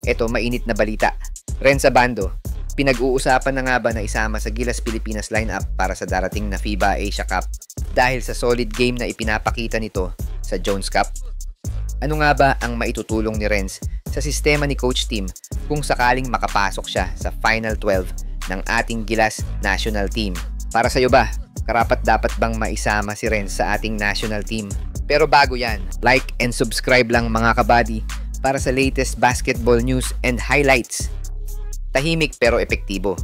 Eto, mainit na balita. Renz Abando, pinag-uusapan na nga ba na isama sa Gilas Pilipinas lineup para sa darating na FIBA Asia Cup dahil sa solid game na ipinapakita nito sa Jones Cup? Ano nga ba ang maitutulong ni Renz sa sistema ni Coach Tim kung sakaling makapasok siya sa Final 12 ng ating Gilas National Team? Para sa iyo ba, karapat dapat bang maisama si Renz sa ating national team? Pero bago yan, like and subscribe lang mga kabady para sa latest basketball news and highlights. Tahimik pero epektibo.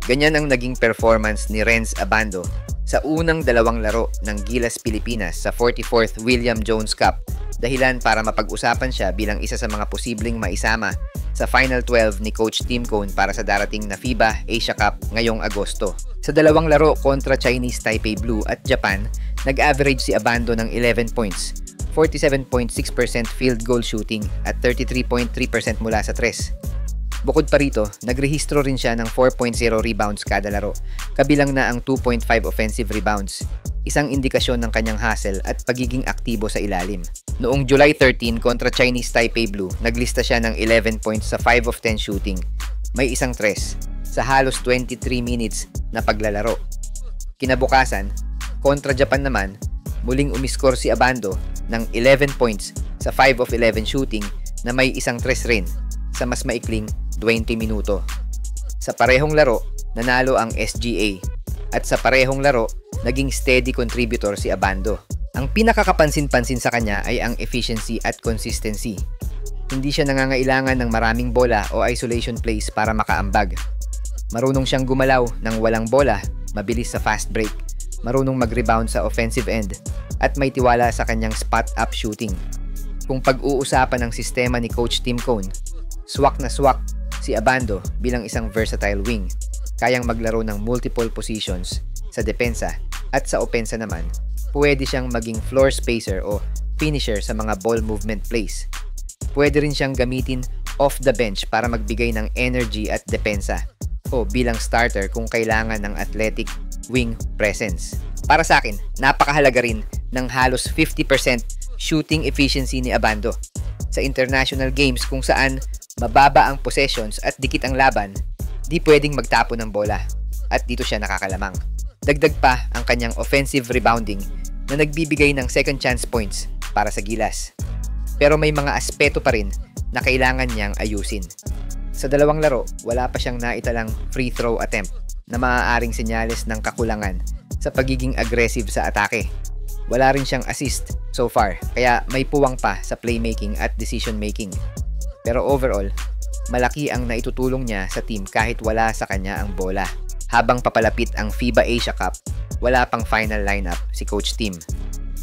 Ganyan ang naging performance ni Renz Abando sa unang dalawang laro ng Gilas Pilipinas sa 44th William Jones Cup, dahilan para mapag-usapan siya bilang isa sa mga posibleng maisama sa Final 12 ni Coach Tim Cone para sa darating na FIBA Asia Cup ngayong Agosto. Sa dalawang laro kontra Chinese Taipei Blue at Japan, nag-average si Abando ng 11 points, 47.6% field goal shooting at 33.3% mula sa 3. Bukod pa rito, nagrehistro rin siya ng 4.0 rebounds kada laro, kabilang na ang 2.5 offensive rebounds, isang indikasyon ng kanyang hustle at pagiging aktibo sa ilalim. Noong July 13 kontra Chinese Taipei Blue, naglista siya ng 11 points sa 5 of 10 shooting, may isang 3 sa halos 23 minutes na paglalaro. Kinabukasan, kontra Japan naman, muling umiskor si Abando ng 11 points sa 5 of 11 shooting na may isang 3 rin sa mas maikling 20 minuto. Sa parehong laro, nanalo ang SGA at sa parehong laro, naging steady contributor si Abando. Ang pinakakapansin-pansin sa kanya ay ang efficiency at consistency. Hindi siya nangangailangan ng maraming bola o isolation plays para makaambag. Marunong siyang gumalaw ng walang bola, mabilis sa fast break, marunong mag-rebound sa offensive end, at may tiwala sa kanyang spot-up shooting. Kung pag-uusapan ng sistema ni Coach Tim Cone, swak na swak si Abando bilang isang versatile wing. Kayang maglaro ng multiple positions sa depensa at sa opensa naman, pwede siyang maging floor spacer o finisher sa mga ball movement plays. Pwede rin siyang gamitin off the bench para magbigay ng energy at depensa o bilang starter kung kailangan ng athletic wing presence. Para sa akin, napakahalaga rin ng halos 50% shooting efficiency ni Abando. Sa international games kung saan mababa ang possessions at dikit ang laban, di pwedeng magtapo ng bola at dito siya nakakalamang. Dagdag pa ang kanyang offensive rebounding na nagbibigay ng second chance points para sa Gilas. Pero may mga aspeto pa rin na kailangan niyang ayusin. Sa dalawang laro, wala pa siyang naitalang free throw attempt na maaaring senyales ng kakulangan sa pagiging aggressive sa atake. Wala rin siyang assist so far, kaya may puwang pa sa playmaking at decision making. Pero overall, malaki ang naitutulong niya sa team kahit wala sa kanya ang bola. Habang papalapit ang FIBA Asia Cup, wala pang final lineup si Coach Tim.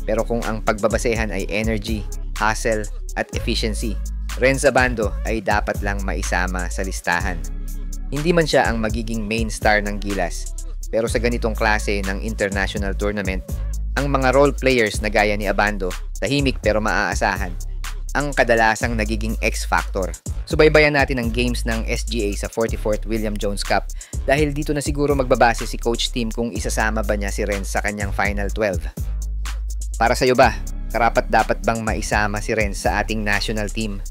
Pero kung ang pagbabasehan ay energy, hustle at efficiency, Renz Abando ay dapat lang maisama sa listahan. Hindi man siya ang magiging main star ng Gilas, pero sa ganitong klase ng international tournament, ang mga role players na gaya ni Abando, tahimik pero maaasahan, ang kadalasang nagiging X-factor. Subaybayan natin ang games ng SGA sa 44th William Jones Cup dahil dito na siguro magbabase si Coach Tim kung isasama ba niya si Renz sa kanyang Final 12. Para sa iyo ba, karapat dapat bang maisama si Renz sa ating national team?